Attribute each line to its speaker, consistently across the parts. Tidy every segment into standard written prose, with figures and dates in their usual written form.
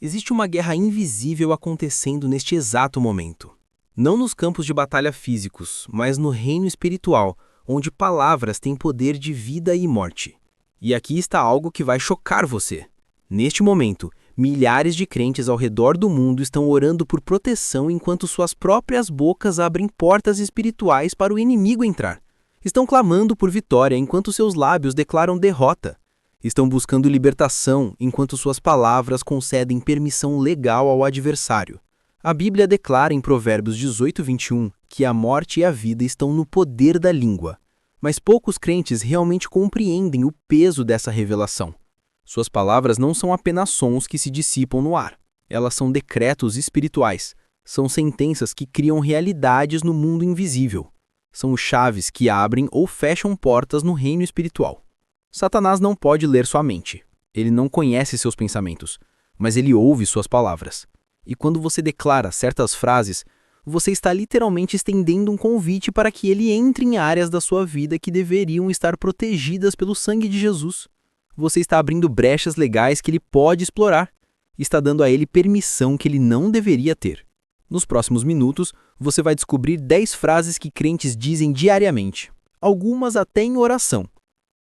Speaker 1: Existe uma guerra invisível acontecendo neste exato momento. Não nos campos de batalha físicos, mas no reino espiritual, onde palavras têm poder de vida e morte. E aqui está algo que vai chocar você. Neste momento, milhares de crentes ao redor do mundo estão orando por proteção enquanto suas próprias bocas abrem portas espirituais para o inimigo entrar. Estão clamando por vitória enquanto seus lábios declaram derrota. Estão buscando libertação enquanto suas palavras concedem permissão legal ao adversário. A Bíblia declara em Provérbios 18:21 que a morte e a vida estão no poder da língua. Mas poucos crentes realmente compreendem o peso dessa revelação. Suas palavras não são apenas sons que se dissipam no ar. Elas são decretos espirituais. São sentenças que criam realidades no mundo invisível. São chaves que abrem ou fecham portas no reino espiritual. Satanás não pode ler sua mente. Ele não conhece seus pensamentos, mas ele ouve suas palavras. E quando você declara certas frases, você está literalmente estendendo um convite para que ele entre em áreas da sua vida que deveriam estar protegidas pelo sangue de Jesus. Você está abrindo brechas legais que ele pode explorar. Está dando a ele permissão que ele não deveria ter. Nos próximos minutos, você vai descobrir 10 frases que crentes dizem diariamente, algumas até em oração,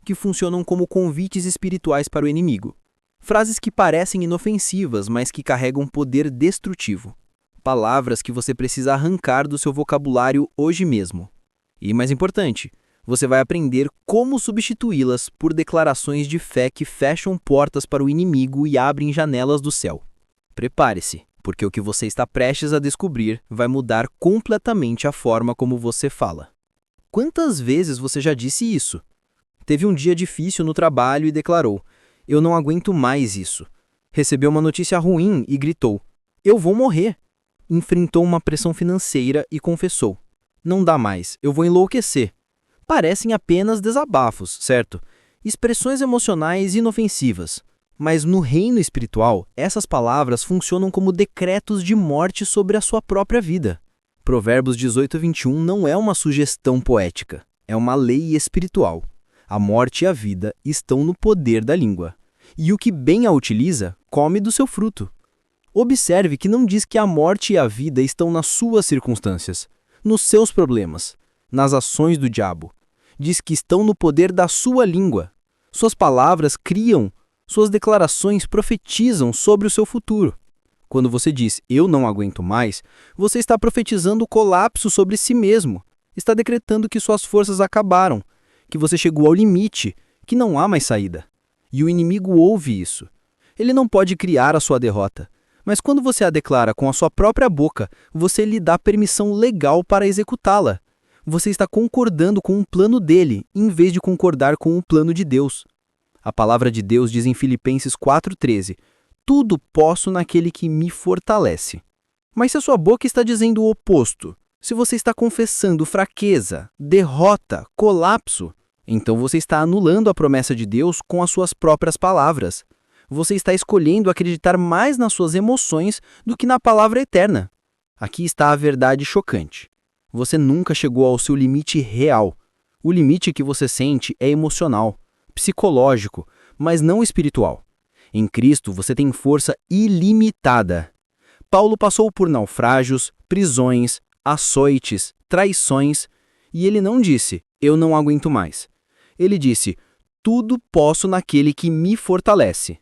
Speaker 1: que funcionam como convites espirituais para o inimigo. Frases que parecem inofensivas, mas que carregam poder destrutivo. Palavras que você precisa arrancar do seu vocabulário hoje mesmo. E mais importante, você vai aprender como substituí-las por declarações de fé que fecham portas para o inimigo e abrem janelas do céu. Prepare-se, porque o que você está prestes a descobrir vai mudar completamente a forma como você fala. Quantas vezes você já disse isso? Teve um dia difícil no trabalho e declarou: "Eu não aguento mais isso." Recebeu uma notícia ruim e gritou: "Eu vou morrer." Enfrentou uma pressão financeira e confessou: "Não dá mais, eu vou enlouquecer." Parecem apenas desabafos, certo? Expressões emocionais inofensivas. Mas no reino espiritual, essas palavras funcionam como decretos de morte sobre a sua própria vida. Provérbios 18:21 não é uma sugestão poética, é uma lei espiritual. A morte e a vida estão no poder da língua. E o que bem a utiliza, come do seu fruto. Observe que não diz que a morte e a vida estão nas suas circunstâncias, nos seus problemas, nas ações do diabo. Diz que estão no poder da sua língua. Suas palavras criam, suas declarações profetizam sobre o seu futuro. Quando você diz, "eu não aguento mais", você está profetizando o colapso sobre si mesmo. Está decretando que suas forças acabaram, que você chegou ao limite, que não há mais saída. E o inimigo ouve isso. Ele não pode criar a sua derrota, mas quando você a declara com a sua própria boca, você lhe dá permissão legal para executá-la. Você está concordando com o plano dele, em vez de concordar com o plano de Deus. A palavra de Deus diz em Filipenses 4:13, "Tudo posso naquele que me fortalece." Mas se a sua boca está dizendo o oposto, se você está confessando fraqueza, derrota, colapso, então você está anulando a promessa de Deus com as suas próprias palavras. Você está escolhendo acreditar mais nas suas emoções do que na palavra eterna. Aqui está a verdade chocante. Você nunca chegou ao seu limite real. O limite que você sente é emocional, psicológico, mas não espiritual. Em Cristo você tem força ilimitada. Paulo passou por naufrágios, prisões, açoites, traições, e ele não disse, "eu não aguento mais." Ele disse, "Tudo posso naquele que me fortalece."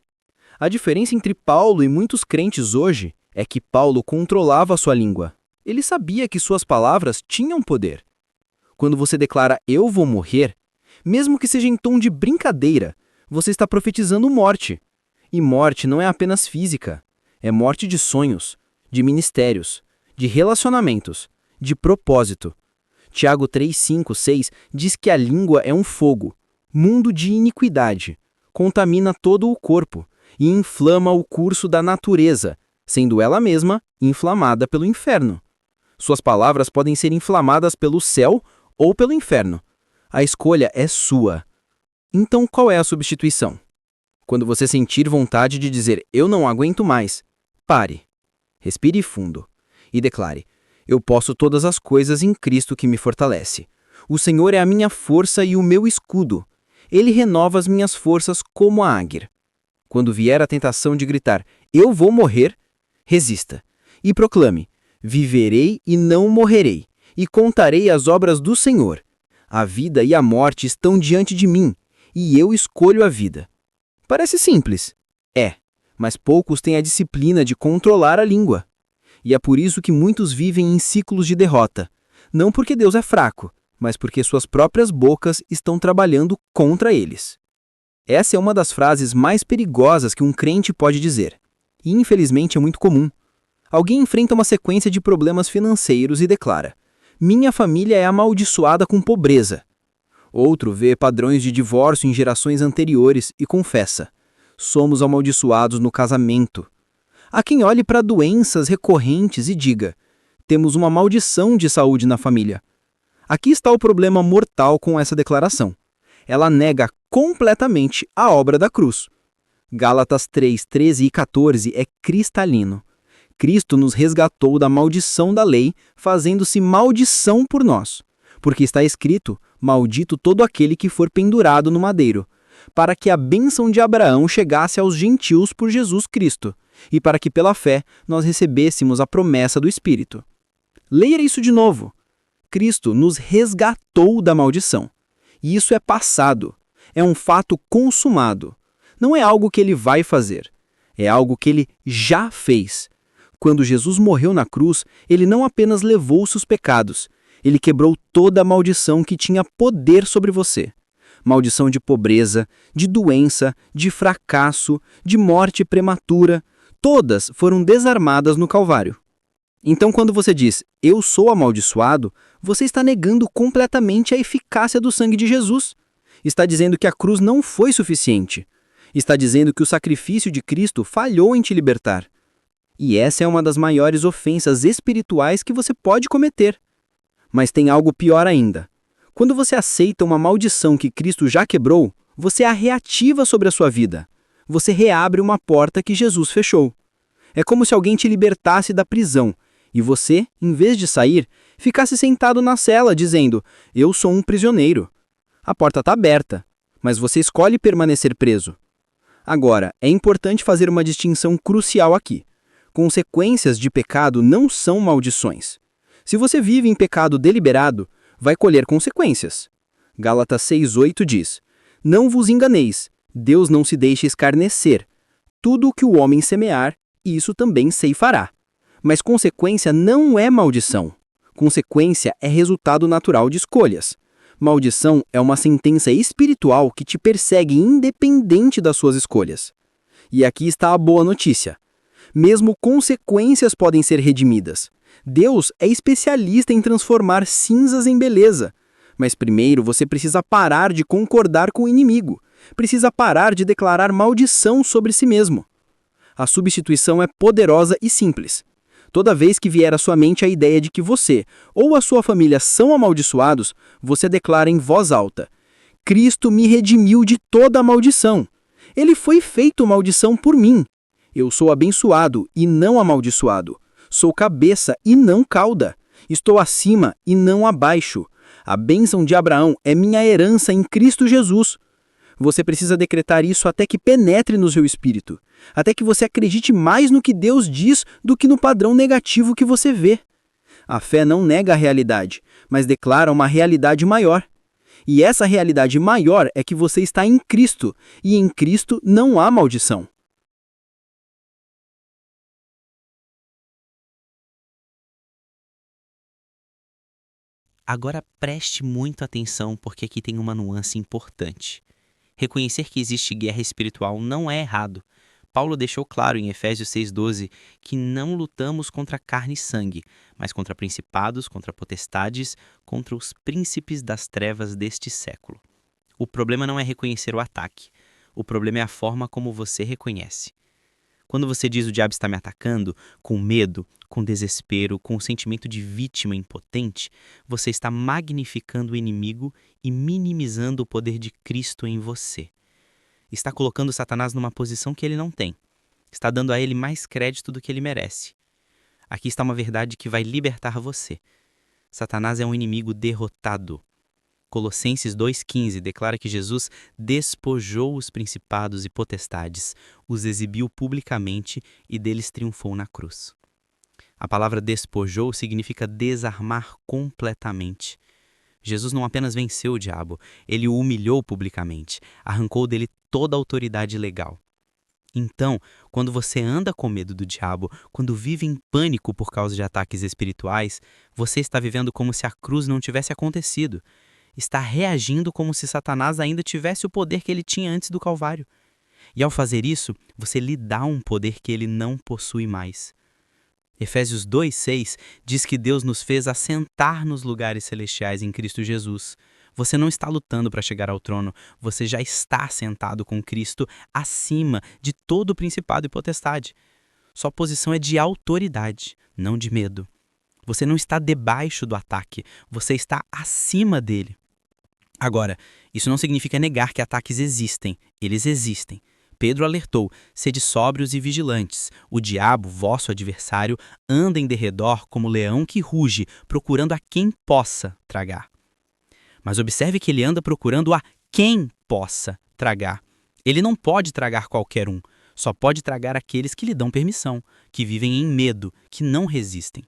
Speaker 1: A diferença entre Paulo e muitos crentes hoje é que Paulo controlava a sua língua. Ele sabia que suas palavras tinham poder. Quando você declara, "eu vou morrer", mesmo que seja em tom de brincadeira, você está profetizando morte. E morte não é apenas física, é morte de sonhos, de ministérios, de relacionamentos, de propósito. Tiago 3, 5, 6 diz que a língua é um fogo, mundo de iniquidade, contamina todo o corpo e inflama o curso da natureza, sendo ela mesma inflamada pelo inferno. Suas palavras podem ser inflamadas pelo céu ou pelo inferno. A escolha é sua. Então, qual é a substituição? Quando você sentir vontade de dizer, "eu não aguento mais", pare, respire fundo e declare, "Eu posso todas as coisas em Cristo que me fortalece. O Senhor é a minha força e o meu escudo. Ele renova as minhas forças como a águia."
Speaker 2: Quando vier a tentação de gritar, eu vou morrer, resista e proclame, viverei e não morrerei, e contarei as obras do Senhor. A vida e a morte estão diante de mim, e eu escolho a vida. Parece simples. É, mas poucos têm a disciplina de controlar a língua. E é por isso que muitos vivem em ciclos de derrota. Não porque Deus é fraco, mas porque suas próprias bocas estão trabalhando contra eles. Essa é uma das frases mais perigosas que um crente pode dizer. E infelizmente é muito comum. Alguém enfrenta uma sequência de problemas financeiros e declara: minha família é amaldiçoada com pobreza. Outro vê padrões de divórcio em gerações anteriores e confessa: somos amaldiçoados no casamento. Há quem olhe para doenças recorrentes e diga: temos uma maldição de saúde na família. Aqui está o problema mortal com essa declaração. Ela nega completamente a obra da cruz. Gálatas 3, 13 e 14 é cristalino. Cristo nos resgatou da maldição da lei, fazendo-se maldição por nós. Porque está escrito, maldito todo aquele que for pendurado no madeiro, para que a bênção de Abraão chegasse aos gentios por Jesus Cristo, e para que pela fé nós recebêssemos a promessa do Espírito. Leia isso de novo. Cristo nos resgatou da maldição. E isso é passado. É um fato consumado. Não é algo que ele vai fazer. É algo que ele já fez. Quando Jesus morreu na cruz, ele não apenas levou seus pecados, ele quebrou toda a maldição que tinha poder sobre você. Maldição de pobreza, de doença, de fracasso, de morte prematura, todas foram desarmadas no Calvário. Então, quando você diz, eu sou amaldiçoado, você está negando completamente a eficácia do sangue de Jesus. Está dizendo que a cruz não foi suficiente. Está dizendo que o sacrifício de Cristo falhou em te libertar. E essa é uma das maiores ofensas espirituais que você pode cometer. Mas tem algo pior ainda. Quando você aceita uma maldição que Cristo já quebrou, você a reativa sobre a sua vida. Você reabre uma porta que Jesus fechou. É como se alguém te libertasse da prisão e você, em vez de sair, ficasse sentado na cela dizendo, eu sou um prisioneiro. A porta está aberta, mas você escolhe permanecer preso. Agora, é importante fazer uma distinção crucial aqui. Consequências de pecado não são maldições. Se você vive em pecado deliberado, vai colher consequências. Gálatas 6:8 diz, não vos enganeis, Deus não se deixa escarnecer. Tudo o que o homem semear, isso também ceifará. Mas consequência não é maldição. Consequência é resultado natural de escolhas. Maldição é uma sentença espiritual que te persegue independente das suas escolhas. E aqui está a boa notícia. Mesmo consequências podem ser redimidas. Deus é especialista em transformar cinzas em beleza. Mas primeiro você precisa parar de concordar com o inimigo. Precisa parar de declarar maldição sobre si mesmo. A substituição é poderosa e simples. Toda vez que vier à sua mente a ideia de que você ou a sua família são amaldiçoados, você declara em voz alta: Cristo me redimiu de toda a maldição. Ele foi feito maldição por mim. Eu sou abençoado e não amaldiçoado. Sou cabeça e não cauda. Estou acima e não abaixo. A bênção de Abraão é minha herança em Cristo Jesus. Você precisa decretar isso até que penetre no seu espírito. Até que você acredite mais no que Deus diz do que no padrão negativo que você vê. A fé não nega a realidade, mas declara uma realidade maior. E essa realidade maior é que você está em Cristo, e em Cristo não há maldição.
Speaker 3: Agora preste muito atenção porque aqui tem uma nuance importante. Reconhecer que existe guerra espiritual não é errado. Paulo deixou claro em Efésios 6,12 que não lutamos contra carne e sangue, mas contra principados, contra potestades, contra os príncipes das trevas deste século. O problema não é reconhecer o ataque. O problema é a forma como você reconhece. Quando você diz o diabo está me atacando, com medo, com desespero, com o sentimento de vítima impotente, você está magnificando o inimigo e minimizando o poder de Cristo em você. Está colocando Satanás numa posição que ele não tem. Está dando a ele mais crédito do que ele merece. Aqui está uma verdade que vai libertar você. Satanás é um inimigo derrotado. Colossenses 2,15 declara que Jesus despojou os principados e potestades, os exibiu publicamente e deles triunfou na cruz. A palavra despojou significa desarmar completamente. Jesus não apenas venceu o diabo, ele o humilhou publicamente, arrancou dele toda a autoridade legal. Então, quando você anda com medo do diabo, quando vive em pânico por causa de ataques espirituais, você está vivendo como se a cruz não tivesse acontecido. Está reagindo como se Satanás ainda tivesse o poder que ele tinha antes do Calvário. E ao fazer isso, você lhe dá um poder que ele não possui mais. Efésios 2,6 diz que Deus nos fez assentar nos lugares celestiais em Cristo Jesus. Você não está lutando para chegar ao trono, você já está sentado com Cristo acima de todo o principado e potestade. Sua posição é de autoridade, não de medo. Você não está debaixo do ataque, você está acima dele. Agora, isso não significa negar que ataques existem, eles existem. Pedro alertou: sede sóbrios e vigilantes. O diabo, vosso adversário, anda em derredor como leão que ruge, procurando a quem possa tragar. Mas observe que ele anda procurando a quem possa tragar. Ele não pode tragar qualquer um, só pode tragar aqueles que lhe dão permissão, que vivem em medo, que não resistem.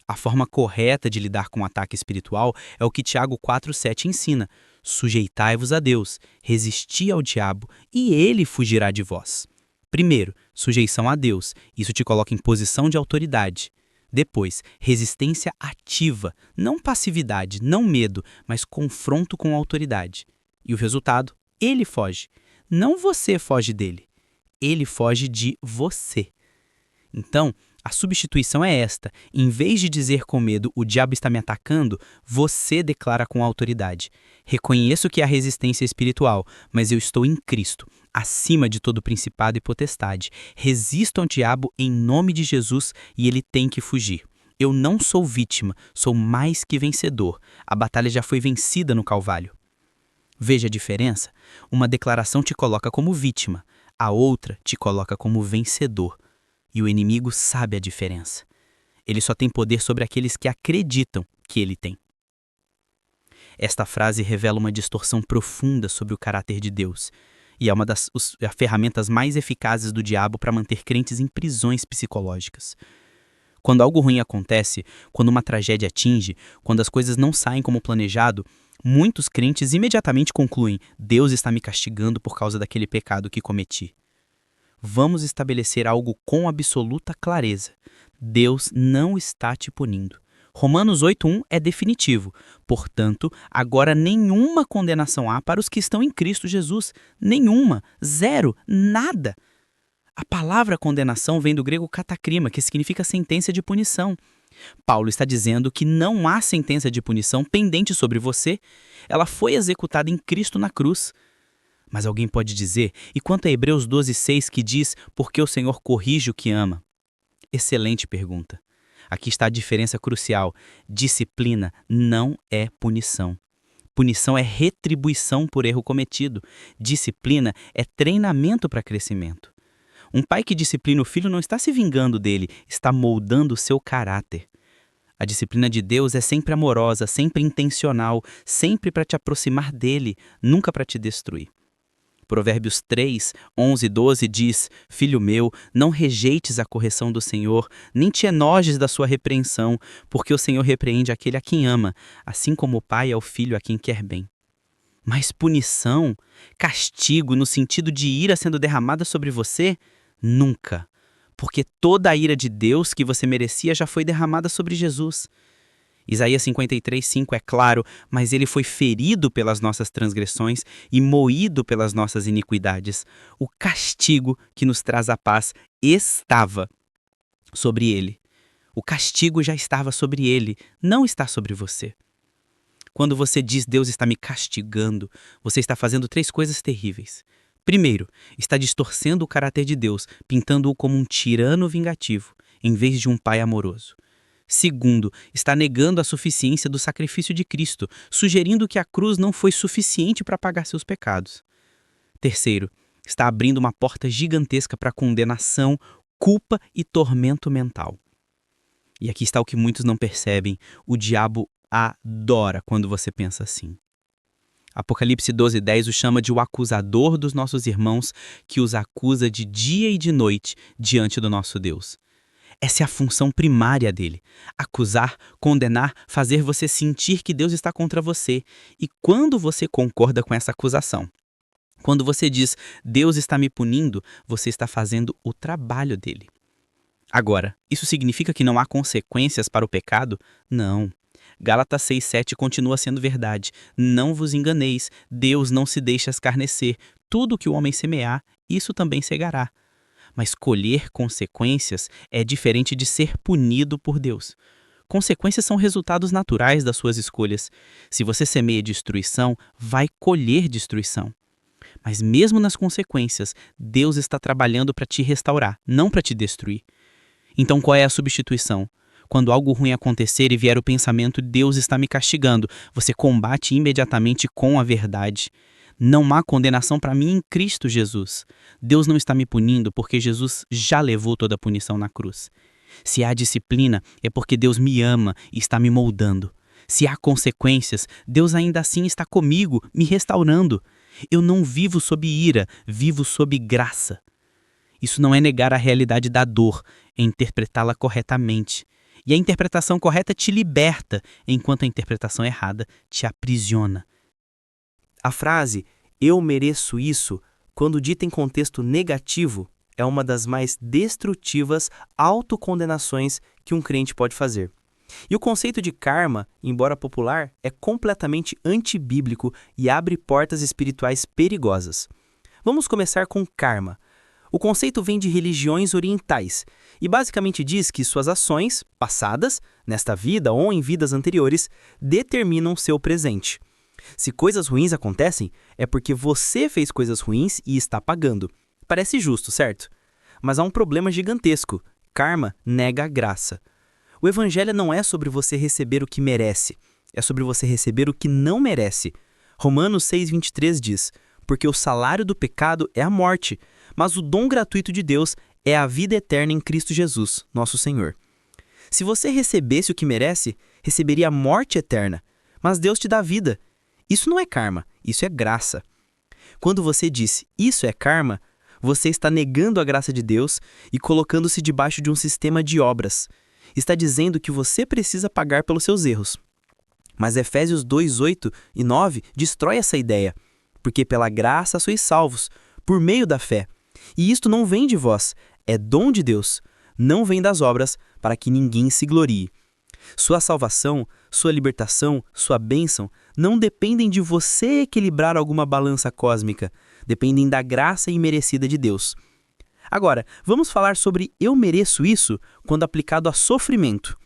Speaker 3: A forma correta de lidar com o ataque espiritual é o que Tiago 4,7 ensina: sujeitai-vos a Deus, resisti ao diabo e ele fugirá de vós. Primeiro, sujeição a Deus, isso te coloca em posição de autoridade. Depois, resistência ativa, não passividade, não medo, mas confronto com a autoridade. E o resultado? Ele foge. Não você foge dele. Ele foge de você. Então, a substituição é esta. Em vez de dizer com medo, o diabo está me atacando, você declara com autoridade: reconheço que há resistência espiritual, mas eu estou em Cristo, acima de todo principado e potestade. Resisto ao diabo em nome de Jesus e ele tem que fugir. Eu não sou vítima, sou mais que vencedor. A batalha já foi vencida no Calvário. Veja a diferença? Uma declaração te coloca como vítima, a outra te coloca como vencedor. E o inimigo sabe a diferença. Ele só tem poder sobre aqueles que acreditam que ele tem. Esta frase revela uma distorção profunda sobre o caráter de Deus e é uma das ferramentas mais eficazes do diabo para manter crentes em prisões psicológicas. Quando algo ruim acontece, quando uma tragédia atinge, quando as coisas não saem como planejado, muitos crentes imediatamente concluem: Deus está me castigando por causa daquele pecado que cometi. Vamos estabelecer algo com absoluta clareza: Deus não está te punindo. Romanos 8,1 é definitivo. Portanto, agora nenhuma condenação há para os que estão em Cristo Jesus. Nenhuma. Zero. Nada. A palavra condenação vem do grego katakrima, que significa sentença de punição. Paulo está dizendo que não há sentença de punição pendente sobre você. Ela foi executada em Cristo na cruz. Mas alguém pode dizer: e quanto a Hebreus 12,6 que diz: porque o Senhor corrige o que ama? Excelente pergunta. Aqui está a diferença crucial. Disciplina não é punição. Punição é retribuição por erro cometido. Disciplina é treinamento para crescimento. Um pai que disciplina o filho não está se vingando dele, está moldando o seu caráter. A disciplina de Deus é sempre amorosa, sempre intencional, sempre para te aproximar dele, nunca para te destruir. Provérbios 3, 11 e 12 diz: Filho meu, não rejeites a correção do Senhor, nem te enojes da sua repreensão, porque o Senhor repreende aquele a quem ama, assim como o pai ao filho a quem quer bem. Mas punição, castigo no sentido de ira sendo derramada sobre você? Nunca, porque toda a ira de Deus que você merecia já foi derramada sobre Jesus. Isaías 53:5 é claro: mas ele foi ferido pelas nossas transgressões e moído pelas nossas iniquidades. O castigo que nos traz a paz estava sobre ele. O castigo já estava sobre ele, não está sobre você. Quando você diz Deus está me castigando, você está fazendo 3 coisas terríveis. Primeiro, está distorcendo o caráter de Deus, pintando-o como um tirano vingativo, em vez de um pai amoroso. Segundo, está negando a suficiência do sacrifício de Cristo, sugerindo que a cruz não foi suficiente para pagar seus pecados. Terceiro, está abrindo uma porta gigantesca para condenação, culpa e tormento mental. E aqui está o que muitos não percebem: o diabo adora quando você pensa assim. Apocalipse 12:10 o chama de o acusador dos nossos irmãos, que os acusa de dia e de noite diante do nosso Deus. Essa é a função primária dele: acusar, condenar, fazer você sentir que Deus está contra você. E quando você concorda com essa acusação, quando você diz, Deus está me punindo, você está fazendo o trabalho dele. Agora, isso significa que não há consequências para o pecado? Não. Gálatas 6:7 continua sendo verdade. Não vos enganeis, Deus não se deixa escarnecer. Tudo que o homem semear, isso também cegará. Mas colher consequências é diferente de ser punido por Deus. Consequências são resultados naturais das suas escolhas. Se você semeia destruição, vai colher destruição. Mas mesmo nas consequências, Deus está trabalhando para te restaurar, não para te destruir. Então qual é a substituição? Quando algo ruim acontecer e vier o pensamento, Deus está me castigando, você combate imediatamente com a verdade. Não há condenação para mim em Cristo Jesus. Deus não está me punindo porque Jesus já levou toda a punição na cruz. Se há disciplina, é porque Deus me ama e está me moldando. Se há consequências, Deus ainda assim está comigo, me restaurando. Eu não vivo sob ira, vivo sob graça. Isso não é negar a realidade da dor, é interpretá-la corretamente. E a interpretação correta te liberta, enquanto a interpretação errada te aprisiona.
Speaker 1: A frase "eu mereço isso", quando dita em contexto negativo, é uma das mais destrutivas autocondenações que um crente pode fazer. E o conceito de karma, embora popular, é completamente antibíblico e abre portas espirituais perigosas. Vamos começar com karma. O conceito vem de religiões orientais e basicamente diz que suas ações, passadas, nesta vida ou em vidas anteriores, determinam seu presente. Se coisas ruins acontecem, é porque você fez coisas ruins e está pagando. Parece justo, certo? Mas há um problema gigantesco. Karma nega a graça. O evangelho não é sobre você receber o que merece, é sobre você receber o que não merece. Romanos 6:23 diz, porque o salário do pecado é a morte, mas o dom gratuito de Deus é a vida eterna em Cristo Jesus, nosso Senhor. Se você recebesse o que merece, receberia a morte eterna, mas Deus te dá vida. Isso não é karma, isso é graça. Quando você diz isso é karma, você está negando a graça de Deus e colocando-se debaixo de um sistema de obras. Está dizendo que você precisa pagar pelos seus erros. Mas Efésios 2:8 e 9 destrói essa ideia, porque pela graça sois salvos, por meio da fé. E isto não vem de vós, é dom de Deus, não vem das obras, para que ninguém se glorie. Sua salvação, sua libertação, sua bênção não dependem de você equilibrar alguma balança cósmica, dependem da graça imerecida de Deus. Agora, vamos falar sobre eu mereço isso quando aplicado a sofrimento.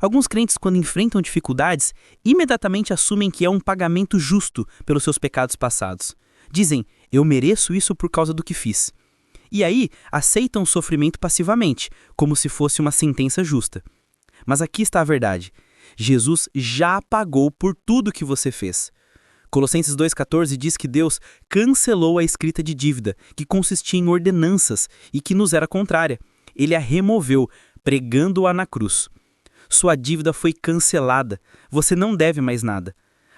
Speaker 1: Alguns crentes, quando enfrentam dificuldades, imediatamente assumem que é um pagamento justo pelos seus pecados passados. Dizem, eu mereço isso por causa do que fiz. E aí, aceitam o sofrimento passivamente, como se fosse uma sentença justa. Mas aqui está a verdade. Jesus já pagou por tudo que você fez. Colossenses 2,14 diz que Deus cancelou a escrita de dívida, que consistia em ordenanças e que nos era contrária. Ele a removeu, pregando-a na cruz. Sua dívida foi cancelada. Você não deve mais nada.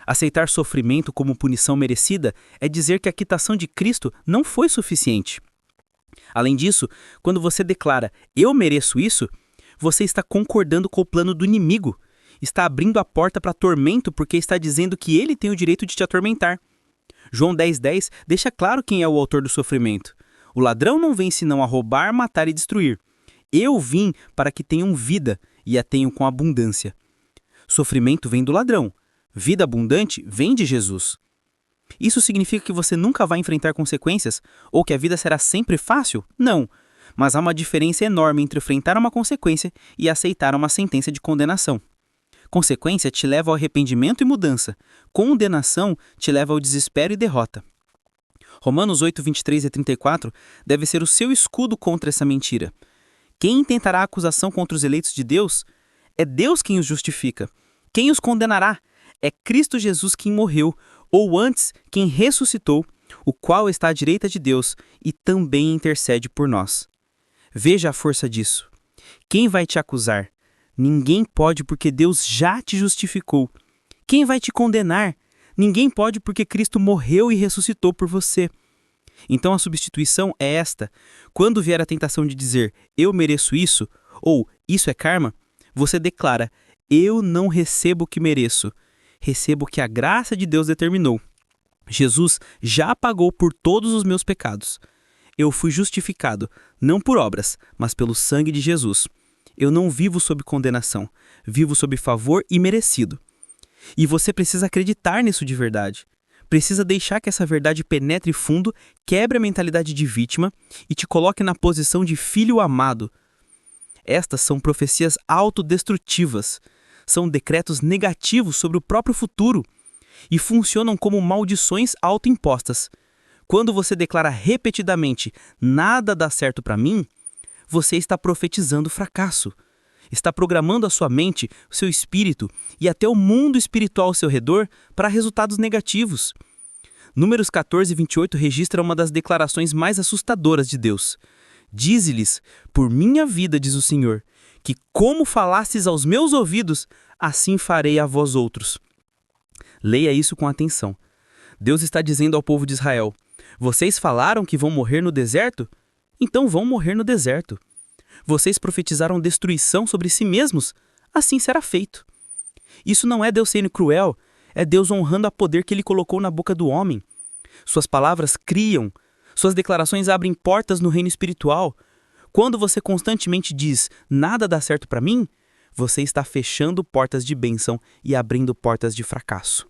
Speaker 1: Aceitar sofrimento como punição merecida é dizer que a quitação de Cristo não foi suficiente. Além disso, quando você declara eu mereço isso, você está concordando com o plano do inimigo. Está abrindo a porta para tormento porque está dizendo que ele tem o direito de te atormentar. João 10:10 deixa claro quem é o autor do sofrimento. O ladrão não vem senão a roubar, matar e destruir. Eu vim para que tenham vida e a tenham com abundância. Sofrimento vem do ladrão. Vida abundante vem de Jesus. Isso significa que você nunca vai enfrentar consequências ou que a vida será sempre fácil? Não. Mas há uma diferença enorme entre enfrentar uma consequência e aceitar uma sentença de condenação. Consequência te leva ao arrependimento e mudança. Condenação te leva ao desespero e derrota. Romanos 8:23 e 34 deve ser o seu escudo contra essa mentira. Quem intentará acusação contra os eleitos de Deus? É Deus quem os justifica. Quem os condenará? É Cristo Jesus quem morreu, ou antes, quem ressuscitou, o qual está à direita de Deus e também intercede por nós. Veja a força disso. Quem vai te acusar? Ninguém pode, porque Deus já te justificou. Quem vai te condenar?
Speaker 4: Ninguém pode porque Cristo morreu e ressuscitou por você. Então a substituição é esta. Quando vier a tentação de dizer, eu mereço isso, ou isso é karma, você declara, eu não recebo o que mereço, recebo o que a graça de Deus determinou. Jesus já pagou por todos os meus pecados. Eu fui justificado, não por obras, mas pelo sangue de Jesus. Eu não vivo sob condenação, vivo sob favor imerecido. E você precisa acreditar nisso de verdade. Precisa deixar que essa verdade penetre fundo, quebre a mentalidade de vítima e te coloque na posição de filho amado. Estas são profecias autodestrutivas. São decretos negativos sobre o próprio futuro e funcionam como maldições autoimpostas. Quando você declara repetidamente, nada dá certo para mim, você está profetizando fracasso. Está programando a sua mente, o seu espírito e até o mundo espiritual ao seu redor para resultados negativos. Números 14 e 28 registra uma das declarações mais assustadoras de Deus. Dize-lhes, por minha vida, diz o Senhor, que como falastes aos meus ouvidos, assim farei a vós outros. Leia isso com atenção. Deus está dizendo ao povo de Israel, vocês falaram que vão morrer no deserto? Então vão morrer no deserto. Vocês profetizaram destruição sobre si mesmos? Assim será feito. Isso não é Deus sendo cruel, é Deus honrando o poder que Ele colocou na boca do homem. Suas palavras criam, suas declarações abrem portas no reino espiritual. Quando você constantemente diz, nada dá certo para mim, você está fechando portas de bênção e abrindo portas de fracasso.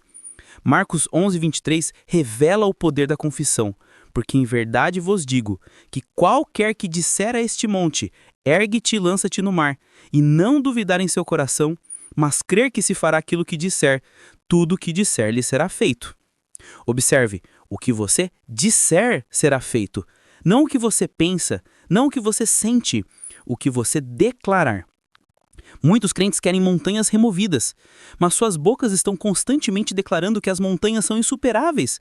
Speaker 4: Marcos 11, 23 revela o poder da confissão, porque em verdade vos digo que qualquer que disser a este monte, ergue-te e lança-te no mar, e não duvidar em seu coração, mas crer que se fará aquilo que disser, tudo o que disser lhe será feito. Observe, o que você disser será feito, não o que você pensa, não o que você sente, o que você declarar. Muitos crentes querem montanhas removidas, mas suas bocas estão constantemente declarando que as montanhas são insuperáveis.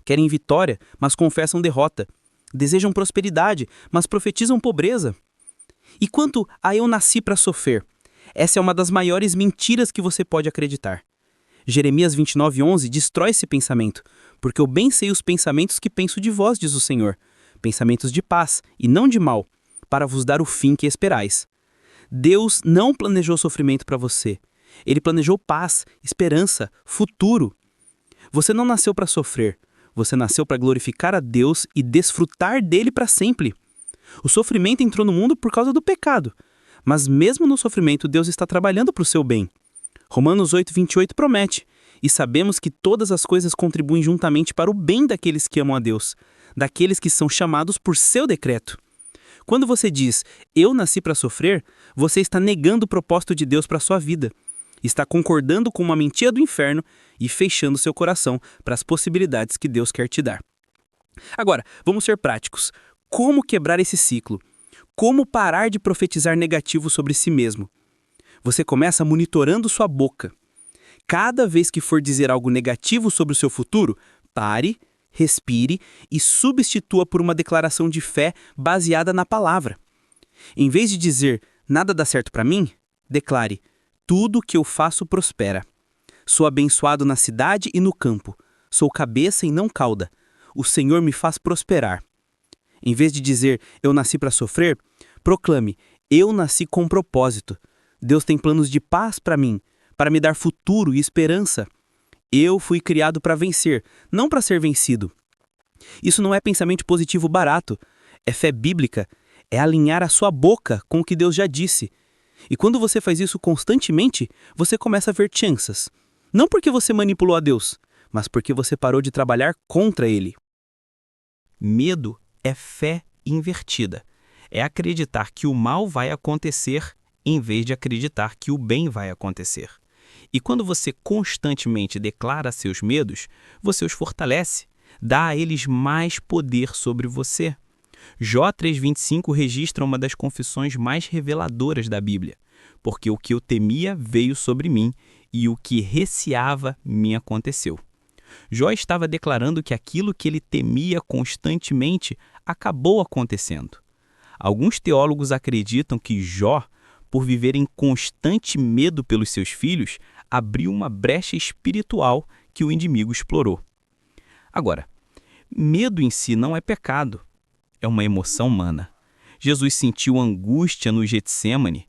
Speaker 4: Querem vitória, mas confessam derrota. Desejam prosperidade, mas profetizam pobreza. E quanto a eu nasci para sofrer? Essa é uma das maiores mentiras que você pode acreditar. Jeremias 29:11 destrói esse pensamento, porque eu bem sei os pensamentos que penso de vós, diz o Senhor, pensamentos de paz e não de mal, para vos dar o fim que esperais. Deus não planejou sofrimento para você. Ele planejou paz, esperança, futuro. Você não nasceu para sofrer. Você nasceu para glorificar a Deus e desfrutar dele para sempre. O sofrimento entrou no mundo por causa do pecado. Mas mesmo no sofrimento, Deus está trabalhando para o seu bem. Romanos 8:28 promete, e sabemos que todas as coisas contribuem juntamente para o bem daqueles que amam a Deus, daqueles que são chamados por seu decreto. Quando você diz, eu nasci para sofrer, você está negando o propósito de Deus para a sua vida. Está concordando com uma mentira do inferno e fechando seu coração para as possibilidades que Deus quer te dar. Agora, vamos ser práticos. Como quebrar esse ciclo? Como parar de profetizar negativo sobre si mesmo? Você começa monitorando sua boca. Cada vez que for dizer algo negativo sobre o seu futuro, pare, respire e substitua por uma declaração de fé baseada na palavra. Em vez de dizer, nada dá certo para mim, declare, tudo que eu faço prospera. Sou abençoado na cidade e no campo. Sou cabeça e não cauda. O Senhor me faz prosperar. Em vez de dizer, eu nasci para sofrer, proclame, eu nasci com propósito. Deus tem planos de paz para mim, para me dar futuro e esperança. Eu fui criado para vencer, não para ser vencido. Isso não é pensamento positivo barato, é fé bíblica, é alinhar a sua boca com o que Deus já disse. E quando você faz isso constantemente, você começa a ver chances. Não porque você manipulou a Deus, mas porque você parou de trabalhar contra Ele.
Speaker 3: Medo é fé invertida. É acreditar que o mal vai acontecer em vez de acreditar que o bem vai acontecer. E quando você constantemente declara seus medos, você os fortalece, dá a eles mais poder sobre você. Jó 3:25 registra uma das confissões mais reveladoras da Bíblia. Porque o que eu temia veio sobre mim, e o que receava me aconteceu. Jó estava declarando que aquilo que ele temia constantemente acabou acontecendo. Alguns teólogos acreditam que Jó, por viver em constante medo pelos seus filhos, abriu uma brecha espiritual
Speaker 4: que o inimigo explorou. Agora, medo em si não é pecado, é uma emoção humana. Jesus sentiu angústia no Getsêmani.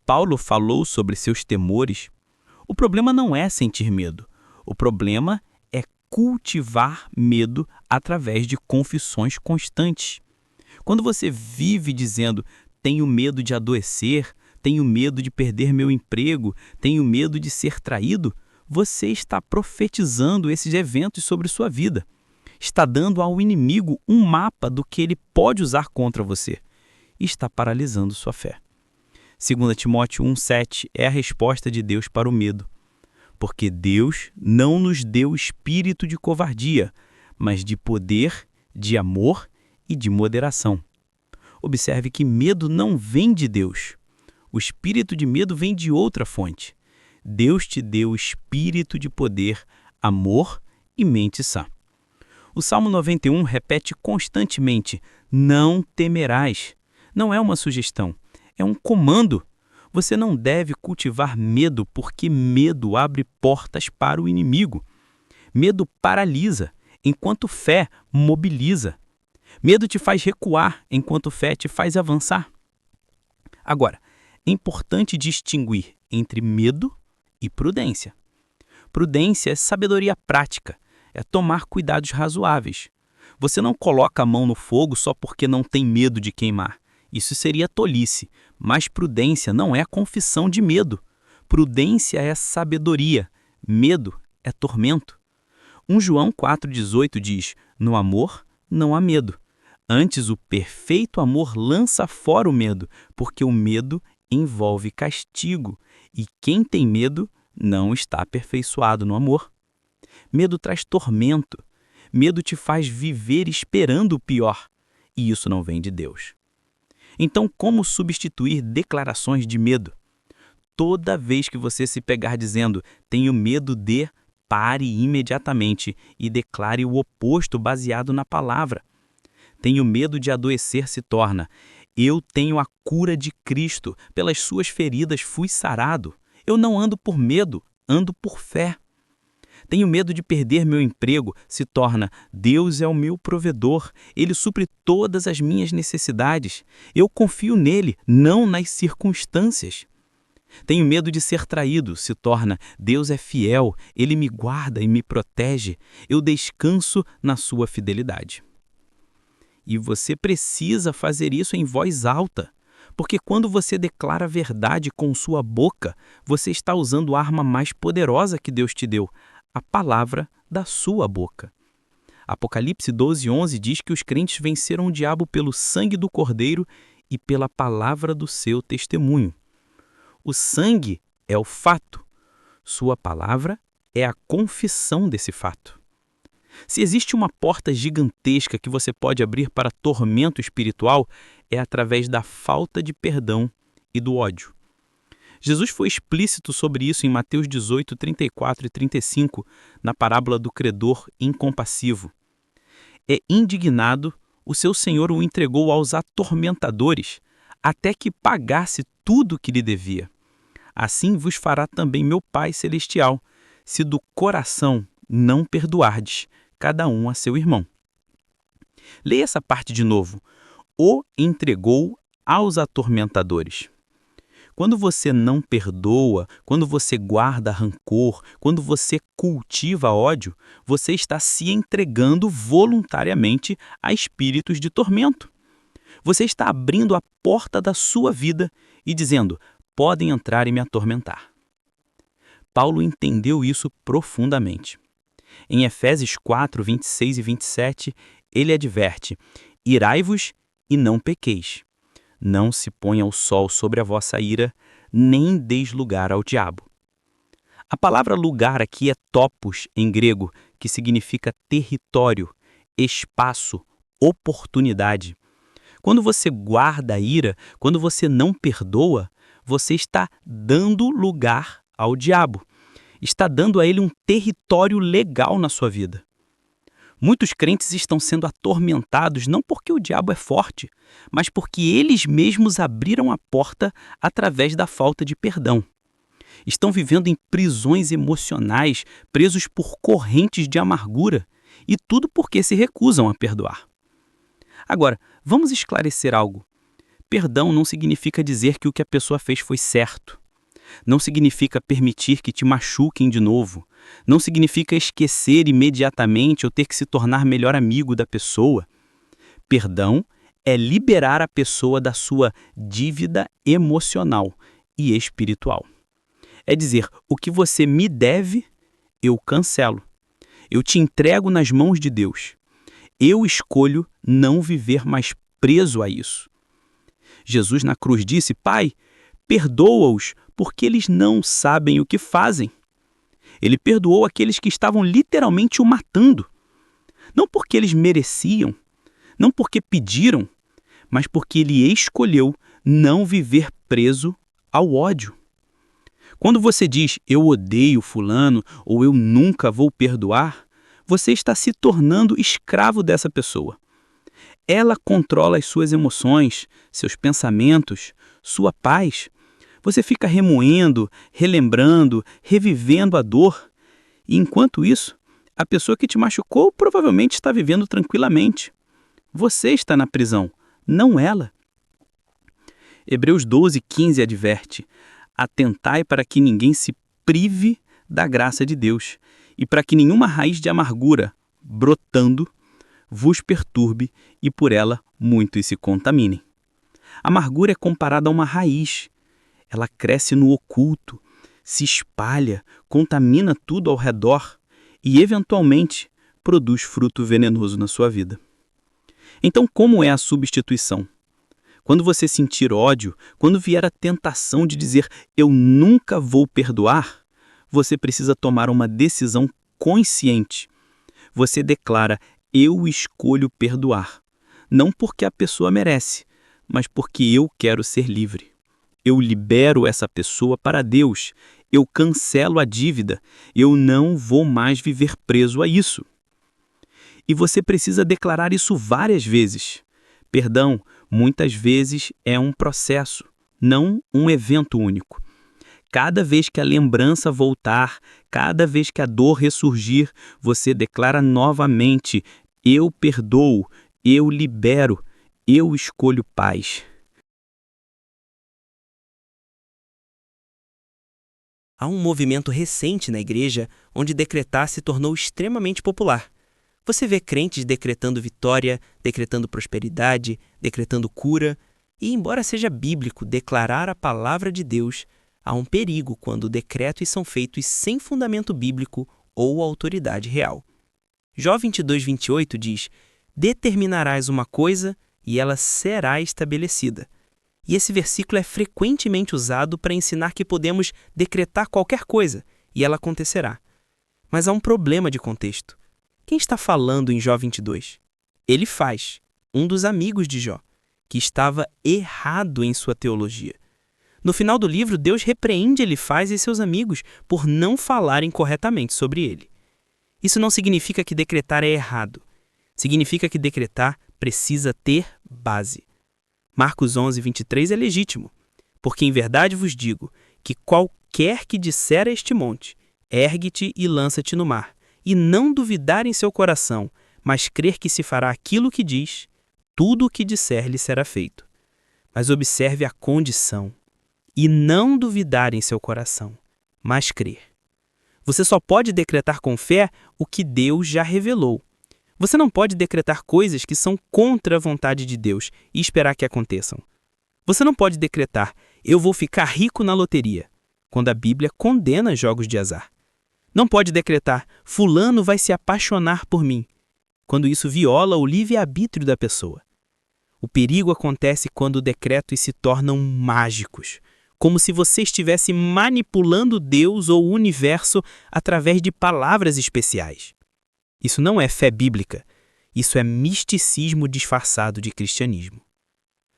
Speaker 4: Paulo falou sobre seus temores. O problema não é sentir medo. O problema é cultivar medo através de confissões constantes. Quando você vive dizendo, tenho medo de adoecer, tenho medo de perder meu emprego, tenho medo de ser traído, você está profetizando esses eventos sobre sua vida. Está dando ao inimigo um mapa do que ele pode usar contra você. E está paralisando sua fé. 2 Timóteo 1,7 é a resposta de Deus para o medo. Porque Deus não nos deu espírito de covardia, mas de poder, de amor e de moderação. Observe que medo não vem de Deus. O espírito de medo vem de outra fonte. Deus te deu espírito de poder, amor e mente sã. O Salmo 91 repete constantemente, não temerás. Não é uma sugestão, é um comando. Você não deve cultivar medo porque medo abre portas para o inimigo. Medo paralisa, enquanto fé mobiliza. Medo te faz recuar, enquanto fé te faz avançar. Agora, é importante distinguir entre medo e prudência. Prudência é sabedoria prática, é tomar cuidados razoáveis. Você não coloca a mão no fogo só porque não tem medo de queimar. Isso seria tolice, mas prudência não é confissão de medo. Prudência é sabedoria, medo é tormento. 1 João 4,18 diz, no amor não há medo. Antes o perfeito amor lança fora o medo, porque o medo envolve castigo, e quem tem medo não está aperfeiçoado no amor. Medo traz tormento. Medo te faz viver esperando o pior. E isso não vem de Deus. Então, como substituir declarações de medo? Toda vez que você se pegar dizendo, tenho medo de, pare imediatamente e declare o oposto baseado na palavra. Tenho medo de adoecer se torna, eu tenho a cura de Cristo, pelas suas feridas fui sarado. Eu não ando por medo, ando por fé. Tenho medo de perder meu emprego, se torna, Deus é o meu provedor, Ele supre todas as minhas necessidades. Eu confio nele, não nas circunstâncias. Tenho medo de ser traído, se torna, Deus é fiel, Ele me guarda e me protege. Eu descanso na sua fidelidade. E você precisa fazer isso em voz alta, porque quando você declara a verdade com sua boca, você está usando a arma mais poderosa que Deus te deu, a palavra da sua boca. Apocalipse 12:11 diz que os crentes venceram o diabo pelo sangue do Cordeiro e pela palavra do seu testemunho. O sangue é o fato, sua palavra é a confissão desse fato. Se existe uma porta gigantesca que você pode abrir para tormento espiritual, é através da falta de perdão e do ódio. Jesus foi explícito sobre isso em Mateus 18, 34 e 35, na parábola do credor incompassivo. É indignado, o seu senhor o entregou aos atormentadores, até que pagasse tudo o que lhe devia. Assim vos fará também meu Pai Celestial, se do coração não perdoardes, cada um a seu irmão. Leia essa parte de novo. O entregou aos atormentadores. Quando você não perdoa, quando você guarda rancor, quando você cultiva ódio, você está se entregando voluntariamente a espíritos de tormento. Você está abrindo a porta da sua vida e dizendo, podem entrar e me atormentar. Paulo entendeu isso profundamente. Em Efésios 4, 26 e 27, ele adverte, irai-vos e não pequeis. Não se ponha o sol sobre a vossa ira, nem deis lugar ao diabo. A palavra lugar aqui é topos em grego, que significa território, espaço, oportunidade. Quando você guarda a ira, quando você não perdoa, você está dando lugar ao diabo. Está dando a ele um território legal na sua vida. Muitos crentes estão sendo atormentados não porque o diabo é forte, mas porque eles mesmos abriram a porta através da falta de perdão. estão vivendo em prisões emocionais, presos por correntes de amargura, e tudo porque se recusam a perdoar. Agora, vamos esclarecer algo. Perdão não significa dizer que o que a pessoa fez foi certo. Não significa permitir que te machuquem de novo. Não significa esquecer imediatamente ou ter que se tornar melhor amigo da pessoa. Perdão é liberar a pessoa da sua dívida emocional e espiritual. É dizer, o que você me deve, eu cancelo. Eu te entrego nas mãos de Deus. Eu escolho não viver mais preso a isso. Jesus na cruz disse, Pai, perdoa-os, porque eles não sabem o que fazem. Ele perdoou aqueles que estavam literalmente o matando. Não porque eles mereciam, não porque pediram, mas porque ele escolheu não viver preso ao ódio. Quando você diz, eu odeio fulano ou eu nunca vou perdoar, você está se tornando escravo dessa pessoa. Ela controla as suas emoções, seus pensamentos, sua paz. Você fica remoendo, relembrando, revivendo a dor. E enquanto isso, a pessoa que te machucou provavelmente está vivendo tranquilamente. Você está na prisão, não ela. Hebreus 12:15 adverte: atentai para que ninguém se prive da graça de Deus, e para que nenhuma raiz de amargura, brotando, vos perturbe e por ela muitos se contaminem. A amargura é comparada a uma raiz. Ela cresce no oculto, se espalha, contamina tudo ao redor e, eventualmente, produz fruto venenoso na sua vida. Então, como é a substituição? Quando você sentir ódio, quando vier a tentação de dizer eu nunca vou perdoar, você precisa tomar uma decisão consciente. Você declara eu escolho perdoar, não porque a pessoa merece, mas porque eu quero ser livre. Eu libero essa pessoa para Deus, eu cancelo a dívida, eu não vou mais viver preso a isso. E você precisa declarar isso várias vezes. Perdão, muitas vezes é um processo, não um evento único. Cada vez que a lembrança voltar, cada vez que a dor ressurgir, você declara novamente, eu perdoo, eu libero, eu escolho paz.
Speaker 3: Há um movimento recente na igreja onde decretar se tornou extremamente popular. Você vê crentes decretando vitória, decretando prosperidade, decretando cura, e embora seja bíblico declarar a palavra de Deus, há um perigo quando decretos são feitos sem fundamento bíblico ou autoridade real. Jó 22:28 diz, determinarás uma coisa e ela será estabelecida. E esse versículo é frequentemente usado para ensinar que podemos decretar qualquer coisa e ela acontecerá. Mas há um problema de contexto. Quem está falando em Jó 22? Elifaz, um dos amigos de Jó, que estava errado em sua teologia. No final do livro, Deus repreende Elifaz e seus amigos por não falarem corretamente sobre ele. Isso não significa que decretar é errado. Significa que decretar precisa ter base. Marcos 11:23 é legítimo, porque em verdade vos digo que qualquer que disser a este monte, ergue-te e lança-te no mar, e não duvidar em seu coração, mas crer que se fará aquilo que diz, tudo o que disser lhe será feito. Mas observe a condição, e não duvidar em seu coração, mas crer. Você só pode decretar com fé o que Deus já revelou. Você não pode decretar coisas que são contra a vontade de Deus e esperar que aconteçam. Você não pode decretar, eu vou ficar rico na loteria, quando a Bíblia condena jogos de azar. Não pode decretar, fulano vai se apaixonar por mim, quando isso viola o livre-arbítrio da pessoa. O perigo acontece quando decretos se tornam mágicos, como se você estivesse manipulando Deus ou o universo através de palavras especiais. Isso não é fé bíblica, isso é misticismo disfarçado de cristianismo.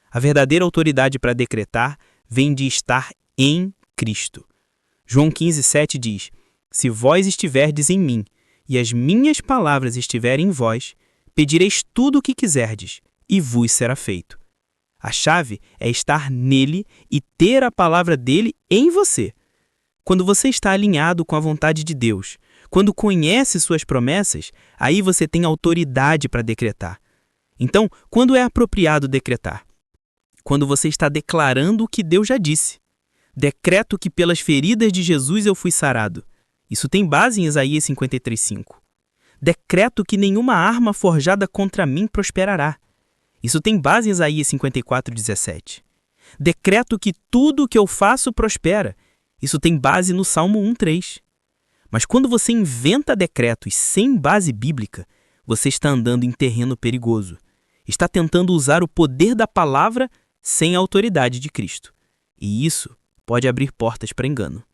Speaker 3: A verdadeira autoridade para decretar vem de estar em Cristo. João 15:7 diz, se vós estiverdes em mim e as minhas palavras estiverem em vós, pedireis tudo o que quiserdes e vos será feito. A chave é estar nele e ter a palavra dele em você.
Speaker 4: Quando você está alinhado com a vontade de Deus, quando conhece suas promessas, aí você tem autoridade para decretar. Então, quando é apropriado decretar? Quando você está declarando o que Deus já disse. Decreto que pelas feridas de Jesus eu fui sarado. Isso tem base em Isaías 53:5. Decreto que nenhuma arma forjada contra mim prosperará. Isso tem base em Isaías 54:17. Decreto que tudo o que eu faço prospera. Isso tem base no Salmo 1:3. Mas quando você inventa decretos sem base bíblica, você está andando em terreno perigoso. Está tentando usar o poder da palavra sem a autoridade de Cristo. E isso pode abrir portas para engano.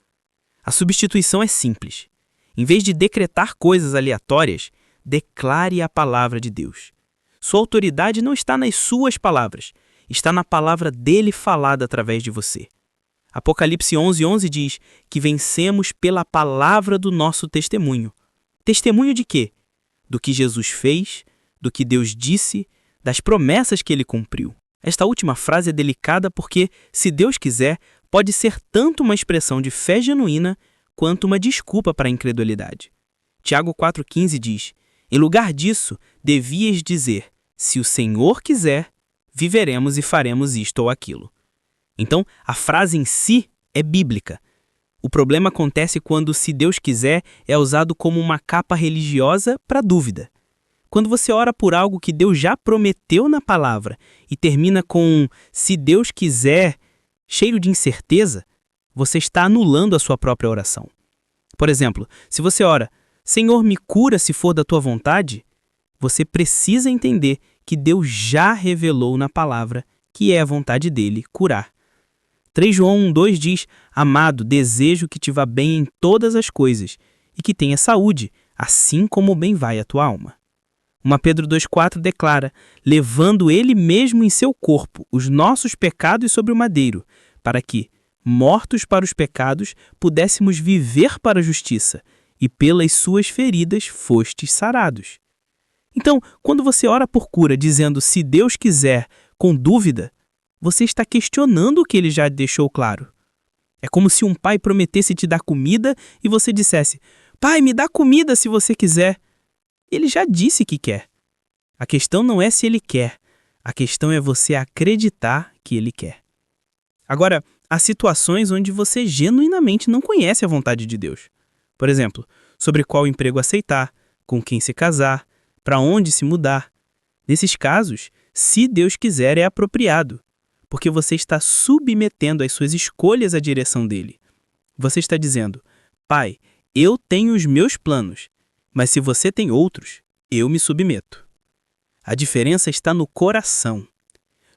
Speaker 4: A substituição é simples. Em vez de decretar coisas aleatórias, declare a palavra de Deus. Sua autoridade não está nas suas palavras, está na palavra dele falada através de você. Apocalipse 11:11 diz que vencemos pela palavra do nosso testemunho. Testemunho de quê? Do que Jesus fez, do que Deus disse, das promessas que ele cumpriu. Esta última frase é delicada porque, se Deus quiser, pode ser tanto uma expressão de fé genuína quanto uma desculpa para a incredulidade. Tiago 4,15 diz: em lugar disso, devias dizer, se o Senhor quiser, viveremos e faremos isto ou aquilo. Então, a frase em si é bíblica. O problema acontece quando se Deus quiser é usado como uma capa religiosa para dúvida. Quando você ora por algo que Deus já prometeu na palavra e termina com se Deus quiser, cheio de incerteza, você está anulando a sua própria oração. Por exemplo, se você ora, Senhor, me cura se for da tua vontade, você precisa entender que Deus já revelou na palavra que é a vontade dele curar. 3 João 1,2 diz, amado, desejo que te vá bem em todas as coisas e que tenha saúde, assim como bem vai a tua alma. 1 Pedro 2,4 declara, levando ele mesmo em seu corpo os nossos pecados sobre o madeiro, para que, mortos para os pecados, pudéssemos viver para a justiça, e pelas suas feridas fostes sarados. Então, quando você ora por cura dizendo se Deus quiser, com dúvida, você está questionando o que ele já deixou claro. É como se um pai prometesse te dar comida e você dissesse, pai, me dá comida se você quiser. Ele já disse que quer. A questão não é se ele quer, a questão é você acreditar que ele quer. Agora, há situações onde você genuinamente não conhece a vontade de Deus. Por exemplo, sobre qual emprego aceitar, com quem se casar, para onde se mudar. Nesses casos, se Deus quiser, é apropriado, porque você está submetendo as suas escolhas à direção dele. Você está dizendo, pai, eu tenho os meus planos, mas se você tem outros, eu me submeto. A diferença está no coração.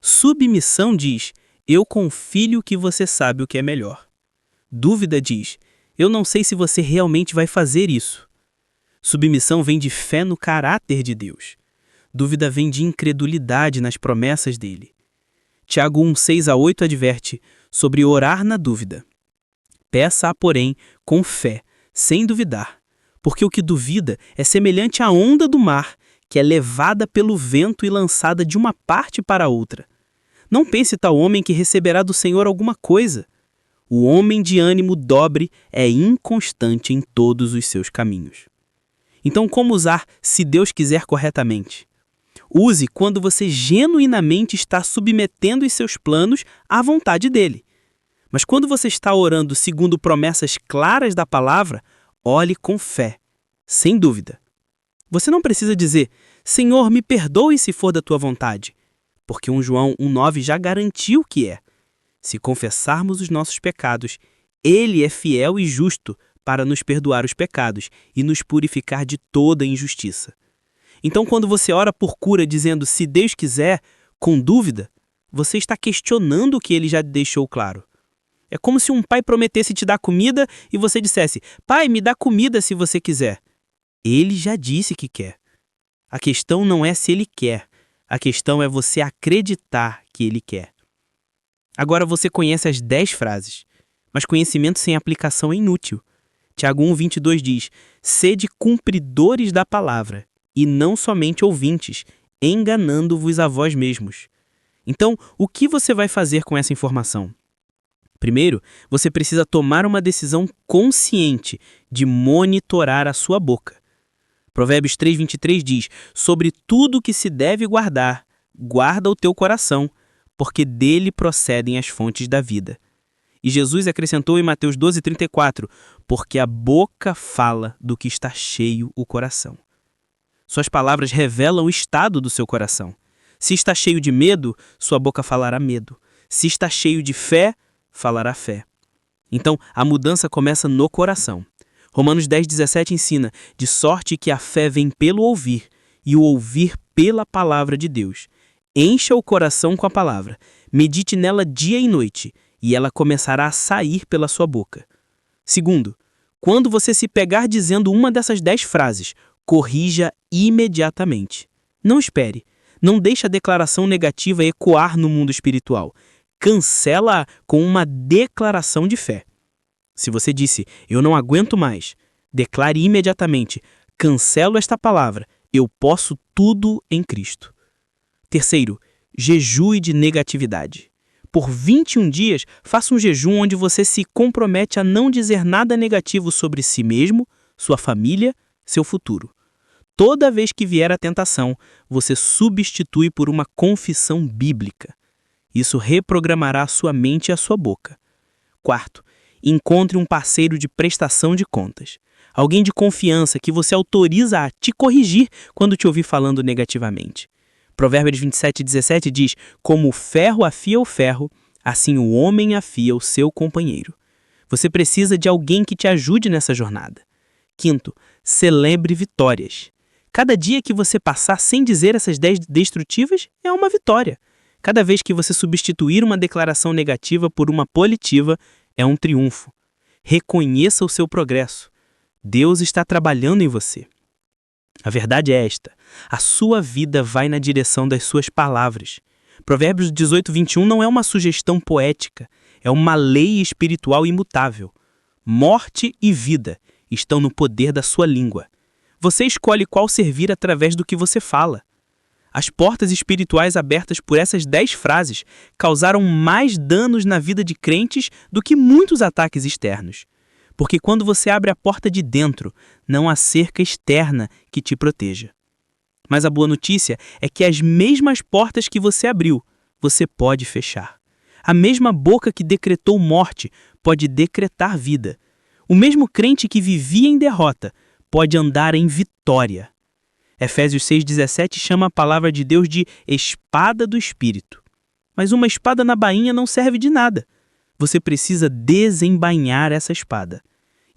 Speaker 4: Submissão diz, eu confio que você sabe o que é melhor. Dúvida diz, eu não sei se você realmente vai fazer isso. Submissão vem de fé no caráter de Deus. Dúvida vem de incredulidade nas promessas dele. Tiago 1:6-8 adverte sobre orar na dúvida. Peça-a, porém, com fé, sem duvidar, porque o que duvida é semelhante à onda do mar, que é levada pelo vento e lançada de uma parte para outra. Não pense tal homem que receberá do Senhor alguma coisa. O homem de ânimo dobre é inconstante em todos os seus caminhos. Então, como usar se Deus quiser corretamente? Use quando você genuinamente está submetendo os seus planos à vontade dele. Mas quando você está orando segundo promessas claras da palavra, ore com fé, sem dúvida. Você não precisa dizer, Senhor, me perdoe se for da tua vontade, porque 1 João 1,9 já garantiu que é. Se confessarmos os nossos pecados, ele é fiel e justo para nos perdoar os pecados e nos purificar de toda injustiça. Então, quando você ora por cura dizendo se Deus quiser, com dúvida, você está questionando o que ele já deixou claro. É como se um pai prometesse te dar comida e você dissesse, pai, me dá comida se você quiser. Ele já disse que quer. A questão não é se ele quer, a questão é você acreditar que ele quer. Agora você conhece as 10 frases, mas conhecimento sem aplicação é inútil. Tiago 1,22 diz, sede cumpridores da palavra, e não somente ouvintes, enganando-vos a vós mesmos. Então, o que você vai fazer com essa informação? Primeiro, você precisa tomar uma decisão consciente de monitorar a sua boca. Provérbios 3:23 diz: sobre tudo que se deve guardar, guarda o teu coração, porque dele procedem as fontes da vida. E Jesus acrescentou em Mateus 12:34, porque a boca fala do que está cheio o coração. Suas palavras revelam o estado do seu coração. Se está cheio de medo, sua boca falará medo. Se está cheio de fé, falará fé. Então, a mudança começa no coração. Romanos 10:17 ensina, de sorte que a fé vem pelo ouvir, e o ouvir pela palavra de Deus. Encha o coração com a palavra, medite nela dia e noite, e ela começará a sair pela sua boca. Segundo, quando você se pegar dizendo uma dessas 10 frases, corrija imediatamente. Não espere, não deixe a declaração negativa ecoar no mundo espiritual. Cancela-a com uma declaração de fé. Se você disse, eu não aguento mais, declare imediatamente, cancelo esta palavra, eu posso tudo em Cristo. Terceiro, jejue de negatividade. Por 21 dias, faça um jejum onde você se compromete a não dizer nada negativo sobre si mesmo, sua família, seu futuro. Toda vez que vier a tentação, você substitui por uma confissão bíblica. Isso reprogramará a sua mente e a sua boca. Quarto, encontre um parceiro de prestação de contas. Alguém de confiança que você autoriza a te corrigir quando te ouvir falando negativamente. Provérbios 27:17 diz, como o ferro afia o ferro, assim o homem afia o seu companheiro. Você precisa de alguém que te ajude nessa jornada. Quinto, celebre vitórias. Cada dia que você passar sem dizer essas 10 destrutivas é uma vitória. Cada vez que você substituir uma declaração negativa por uma positiva, é um triunfo. Reconheça o seu progresso. Deus está trabalhando em você. A verdade é esta: a sua vida vai na direção das suas palavras. Provérbios 18:21 não é uma sugestão poética, é uma lei espiritual imutável. Morte e vida estão no poder da sua língua. Você escolhe qual servir através do que você fala. As portas espirituais abertas por essas 10 frases causaram mais danos na vida de crentes do que muitos ataques externos. Porque quando você abre a porta de dentro, não há cerca externa que te proteja. Mas a boa notícia é que as mesmas portas que você abriu, você pode fechar. A mesma boca que decretou morte pode decretar vida. O mesmo crente que vivia em derrota pode andar em vitória. Efésios 6:17 chama a palavra de Deus de espada do Espírito. Mas uma espada na bainha não serve de nada. Você precisa desembainhar essa espada.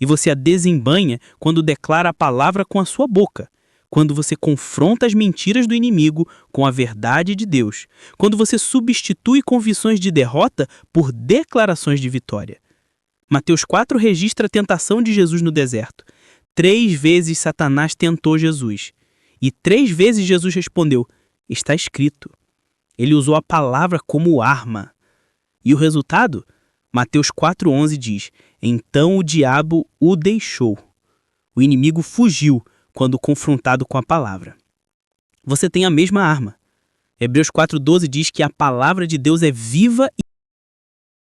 Speaker 4: E você a desembainha quando declara a palavra com a sua boca, quando você confronta as mentiras do inimigo com a verdade de Deus, quando você substitui confissões de derrota por declarações de vitória. Mateus 4 registra a tentação de Jesus no deserto. 3 vezes Satanás tentou Jesus. E 3 vezes Jesus respondeu, está escrito. Ele usou a palavra como arma. E o resultado? Mateus 4:11 diz, então o diabo o deixou. O inimigo fugiu quando confrontado com a palavra. Você tem a mesma arma. Hebreus 4:12 diz que a palavra de Deus é viva